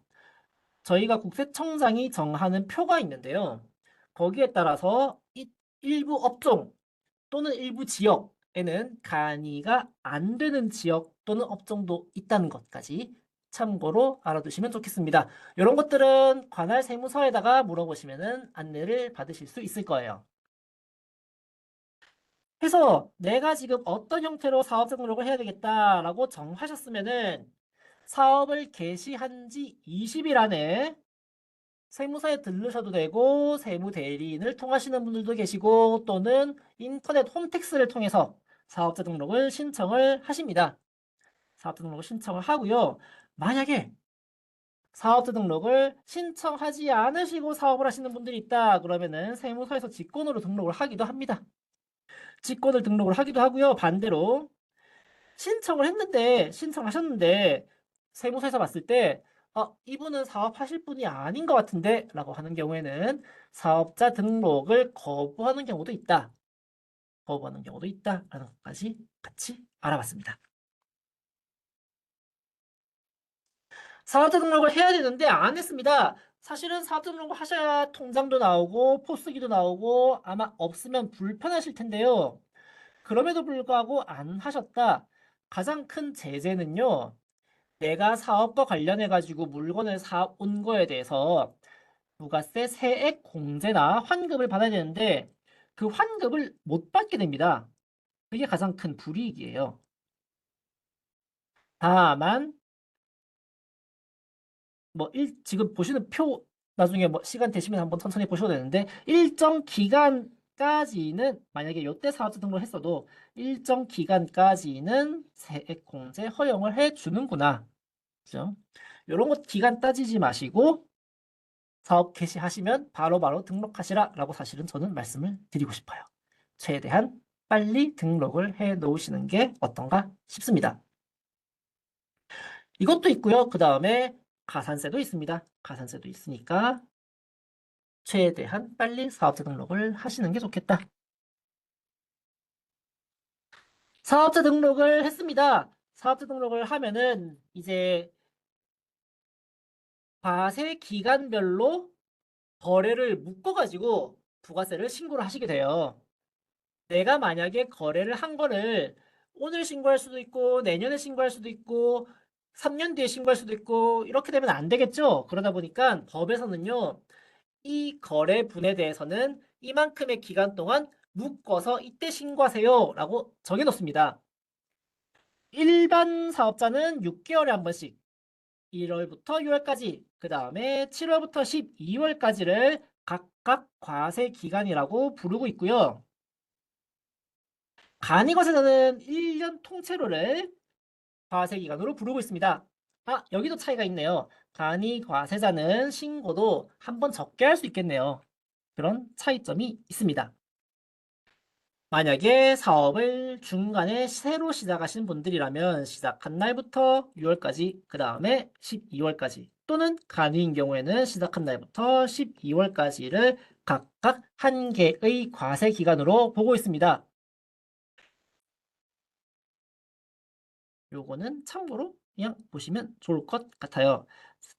저희가 국세청장이 정하는 표가 있는데요. 거기에 따라서 일부 업종 또는 일부 지역에는 간이가 안 되는 지역 또는 업종도 있다는 것까지 참고로 알아두시면 좋겠습니다. 이런 것들은 관할 세무서에다가 물어보시면 안내를 받으실 수 있을 거예요. 해서 내가 지금 어떤 형태로 사업자 등록을 해야 되겠다라고 정하셨으면은 사업을 개시한 지 20일 안에 세무서에 들르셔도 되고 세무대리인을 통하시는 분들도 계시고 또는 인터넷 홈택스를 통해서 사업자 등록을 신청을 하십니다. 사업자 등록을 신청을 하고요. 만약에 사업자 등록을 신청하지 않으시고 사업을 하시는 분들이 있다 그러면은 세무서에서 직권으로 등록을 하기도 합니다. 직권을 등록을 하기도 하고요. 반대로 신청하셨는데 세무서에서 봤을 때 이분은 사업하실 분이 아닌 것 같은데 라고 하는 경우에는 사업자 등록을 거부하는 경우도 있다. 거부하는 경우도 있다라는 것까지 같이 알아봤습니다. 사업자 등록을 해야 되는데 안 했습니다. 사실은 사업자 등록을 하셔야 통장도 나오고 포스기도 나오고 아마 없으면 불편하실 텐데요. 그럼에도 불구하고 안 하셨다. 가장 큰 제재는요. 내가 사업과 관련해 가지고 물건을 사 온 거에 대해서 부가세 세액 공제나 환급을 받아야 되는데 그 환급을 못 받게 됩니다. 그게 가장 큰 불이익이에요. 다만 지금 보시는 표 나중에 시간 되시면 한번 천천히 보셔도 되는데 일정 기간까지는 만약에 요때 사업자 등록을 했어도 일정 기간까지는 세액 공제 허용을 해 주는구나. 그죠? 요런 것 기간 따지지 마시고 사업 개시하시면 바로바로 등록하시라라고 사실은 저는 말씀을 드리고 싶어요. 최대한 빨리 등록을 해 놓으시는 게 어떤가 싶습니다. 이것도 있고요. 그 다음에 가산세도 있습니다. 가산세도 있으니까 최대한 빨리 사업자 등록을 하시는 게 좋겠다. 사업자 등록을 했습니다. 사업자 등록을 하면은 이제 과세 기간별로 거래를 묶어가지고 부가세를 신고를 하시게 돼요. 내가 만약에 거래를 한 거를 오늘 신고할 수도 있고 내년에 신고할 수도 있고 3년 뒤에 신고할 수도 있고 이렇게 되면 안 되겠죠. 그러다 보니까 법에서는요. 이 거래분에 대해서는 이만큼의 기간 동안 묶어서 이때 신고하세요 라고 정해놓습니다. 일반 사업자는 6개월에 한 번씩 1월부터 6월까지 그 다음에 7월부터 12월까지를 각각 과세 기간이라고 부르고 있고요. 간이과세자는 1년 통째로를 과세 기간으로 부르고 있습니다. 여기도 차이가 있네요. 간이과세자는 신고도 한 번 적게 할 수 있겠네요. 그런 차이점이 있습니다. 만약에 사업을 중간에 새로 시작하신 분들이라면 시작한 날부터 6월까지, 그 다음에 12월까지 또는 간이인 경우에는 시작한 날부터 12월까지를 각각 한 개의 과세 기간으로 보고 있습니다. 요거는 참고로 그냥 보시면 좋을 것 같아요.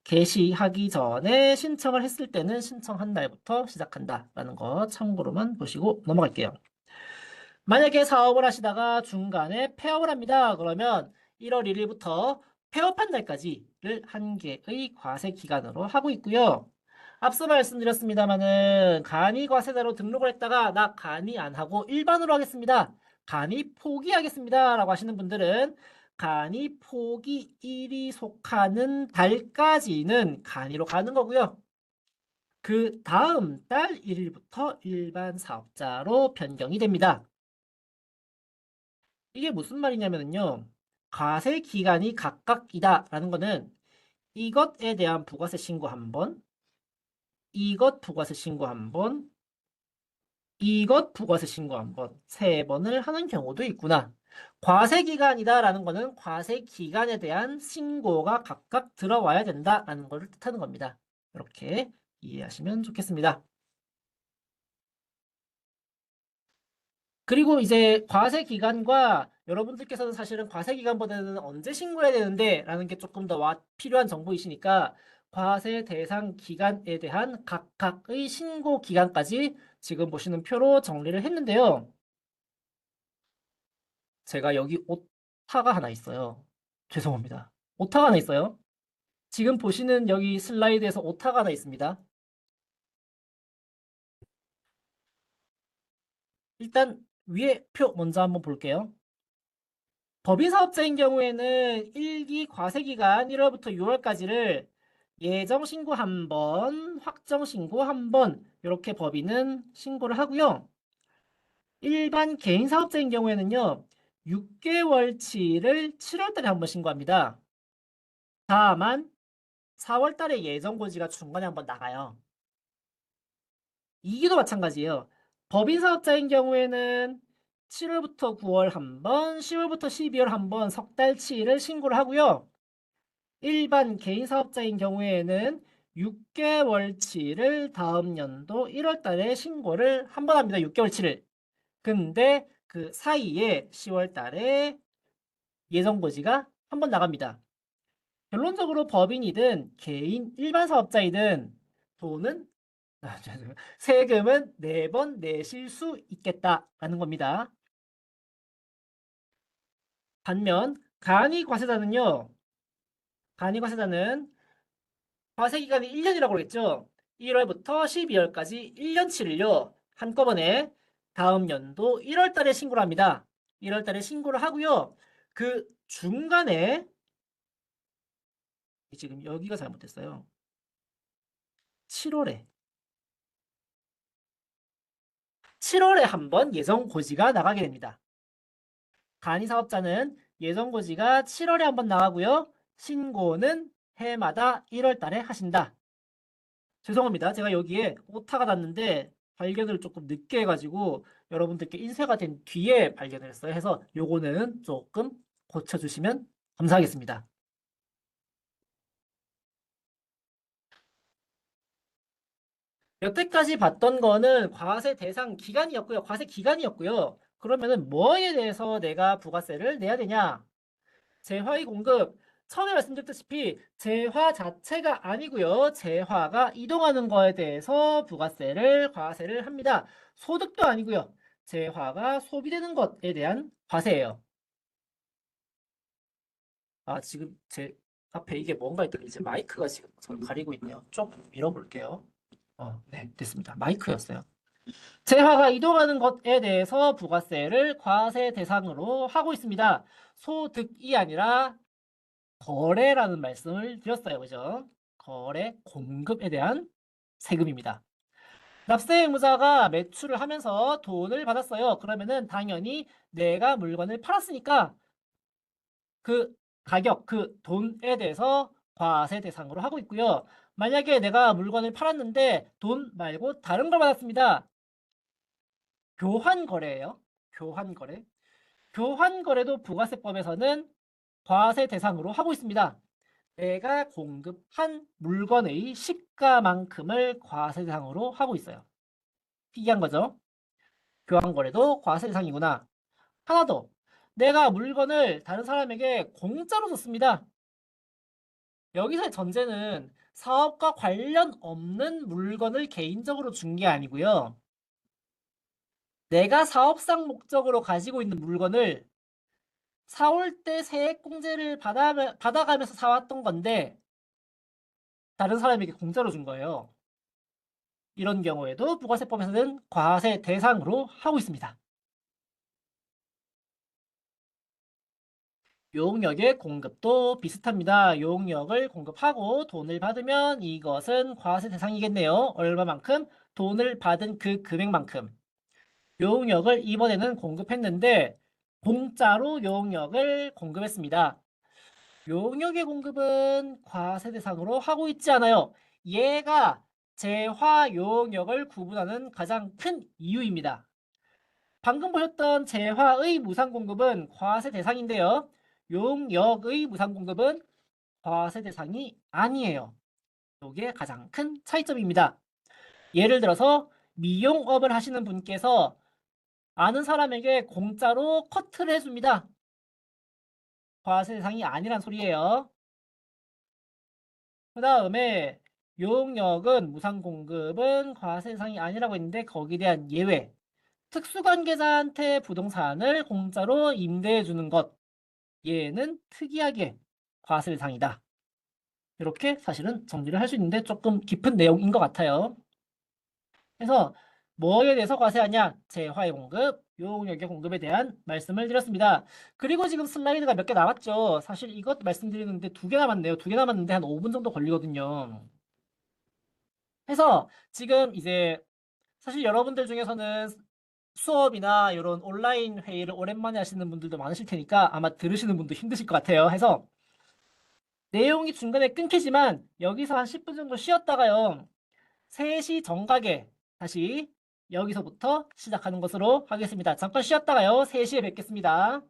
개시하기 전에 신청을 했을 때는 신청한 날부터 시작한다라는 거 참고로만 보시고 넘어갈게요. 만약에 사업을 하시다가 중간에 폐업을 합니다. 그러면 1월 1일부터 폐업한 날까지를 한 개의 과세 기간으로 하고 있고요. 앞서 말씀드렸습니다마는 간이 과세자로 등록을 했다가 나 간이 안 하고 일반으로 하겠습니다. 간이 포기하겠습니다. 라고 하시는 분들은 간이 포기 1이 속하는 달까지는 간이로 가는 거고요. 그 다음 달 1일부터 일반 사업자로 변경이 됩니다. 이게 무슨 말이냐면요. 과세 기간이 각각이다라는 거는 이것에 대한 부가세 신고 한 번, 이것 부가세 신고 한 번, 이것 부가세 신고 한 번, 세 번을 하는 경우도 있구나. 과세 기간이다라는 거는 과세 기간에 대한 신고가 각각 들어와야 된다라는 것을 뜻하는 겁니다. 이렇게 이해하시면 좋겠습니다. 그리고 이제 과세 기간과 여러분들께서는 사실은 과세 기간보다는 언제 신고해야 되는데 라는 게 조금 더 필요한 정보이시니까 과세 대상 기간에 대한 각각의 신고 기간까지 지금 보시는 표로 정리를 했는데요. 제가 여기 오타가 하나 있어요. 죄송합니다. 오타가 하나 있어요. 지금 보시는 여기 슬라이드에서 오타가 하나 있습니다. 일단 위에 표 먼저 한번 볼게요. 법인사업자인 경우에는 1기 과세기간 1월부터 6월까지를 예정신고 한 번, 확정신고 한 번, 이렇게 법인은 신고를 하고요. 일반 개인사업자인 경우에는요, 6개월치를 7월달에 한 번 신고합니다. 다만 4월달에 예정고지가 중간에 한 번 나가요. 이기도 마찬가지예요. 법인사업자인 경우에는 7월부터 9월 한 번, 10월부터 12월 한 번 석 달치를 신고를 하고요. 일반 개인 사업자인 경우에는 6개월치를 다음 연도 1월 달에 신고를 한 번 합니다. 6개월치를. 근데 그 사이에 10월 달에 예정고지가 한 번 나갑니다. 결론적으로 법인이든 개인 일반 사업자이든 돈은 세금은 4번 내실 수 있겠다라는 겁니다. 반면 간이과세자는요. 간이과세자는 과세 기간이 1년이라고 그랬죠. 1월부터 12월까지 1년치를요. 한꺼번에 다음 연도 1월 달에 신고를 합니다. 1월 달에 신고를 하고요. 그 중간에 지금 여기가 잘못됐어요. 7월에 한번 예정 고지가 나가게 됩니다. 간이 사업자는 예정 고지가 7월에 한번 나가고요. 신고는 해마다 1월 달에 하신다. 죄송합니다. 제가 여기에 오타가 났는데 발견을 조금 늦게 해가지고 여러분들께 인쇄가 된 뒤에 발견을 했어요. 해서 요거는 조금 고쳐주시면 감사하겠습니다. 여태까지 봤던 거는 과세 대상 기간이었고요. 과세 기간이었고요. 그러면은 뭐에 대해서 내가 부가세를 내야 되냐? 재화의 공급. 처음에 말씀드렸다시피 재화 자체가 아니고요. 재화가 이동하는 거에 대해서 부가세를 과세를 합니다. 소득도 아니고요. 재화가 소비되는 것에 대한 과세예요. 아, 지금 제 앞에 이게 뭔가 있더니 이제 마이크가 지금 저를 가리고 있네요. 좀 밀어볼게요. 네, 됐습니다. 마이크였어요. 재화가 이동하는 것에 대해서 부가세를 과세 대상으로 하고 있습니다. 소득이 아니라 거래라는 말씀을 드렸어요. 그죠? 거래, 공급에 대한 세금입니다. 납세 의무자가 매출을 하면서 돈을 받았어요. 그러면은 당연히 내가 물건을 팔았으니까 그 가격, 그 돈에 대해서 과세 대상으로 하고 있고요. 만약에 내가 물건을 팔았는데 돈 말고 다른 걸 받았습니다. 교환 거래예요. 교환 거래. 교환 거래도 부가세법에서는 과세 대상으로 하고 있습니다. 내가 공급한 물건의 시가만큼을 과세 대상으로 하고 있어요. 특이한 거죠. 교환 거래도 과세 대상이구나. 하나 더. 내가 물건을 다른 사람에게 공짜로 줬습니다. 여기서의 전제는 사업과 관련 없는 물건을 개인적으로 준 게 아니고요. 내가 사업상 목적으로 가지고 있는 물건을 사올 때 세액공제를 받아가면서 사왔던 건데 다른 사람에게 공짜로 준 거예요. 이런 경우에도 부가세법에서는 과세 대상으로 하고 있습니다. 용역의 공급도 비슷합니다. 용역을 공급하고 돈을 받으면 이것은 과세 대상이겠네요. 얼마만큼? 돈을 받은 그 금액만큼. 용역을 이번에는 공급했는데 공짜로 용역을 공급했습니다. 용역의 공급은 과세 대상으로 하고 있지 않아요. 얘가 재화 용역을 구분하는 가장 큰 이유입니다. 방금 보셨던 재화의 무상공급은 과세 대상인데요. 용역의 무상공급은 과세 대상이 아니에요. 이게 가장 큰 차이점입니다. 예를 들어서 미용업을 하시는 분께서 아는 사람에게 공짜로 커트를 해줍니다. 과세 대상이 아니란 소리예요. 그 다음에 용역은 무상공급은 과세 대상이 아니라고 했는데 거기에 대한 예외. 특수관계자한테 부동산을 공짜로 임대해 주는 것. 얘는 특이하게 과세 대상이다. 이렇게 사실은 정리를 할 수 있는데 조금 깊은 내용인 것 같아요. 그래서 뭐에 대해서 과세하냐? 재화의 공급, 용역의 공급에 대한 말씀을 드렸습니다. 그리고 지금 슬라이드가 몇 개 남았죠. 사실 이것 말씀드리는데 2개 남았네요. 2개 남았는데 한 5분 정도 걸리거든요. 해서 지금 이제 사실 여러분들 중에서는 수업이나 이런 온라인 회의를 오랜만에 하시는 분들도 많으실 테니까 아마 들으시는 분도 힘드실 것 같아요. 해서 내용이 중간에 끊기지만 여기서 한 10분 정도 쉬었다가요. 3시 정각에 다시 여기서부터 시작하는 것으로 하겠습니다. 잠깐 쉬었다가요. 3시에 뵙겠습니다.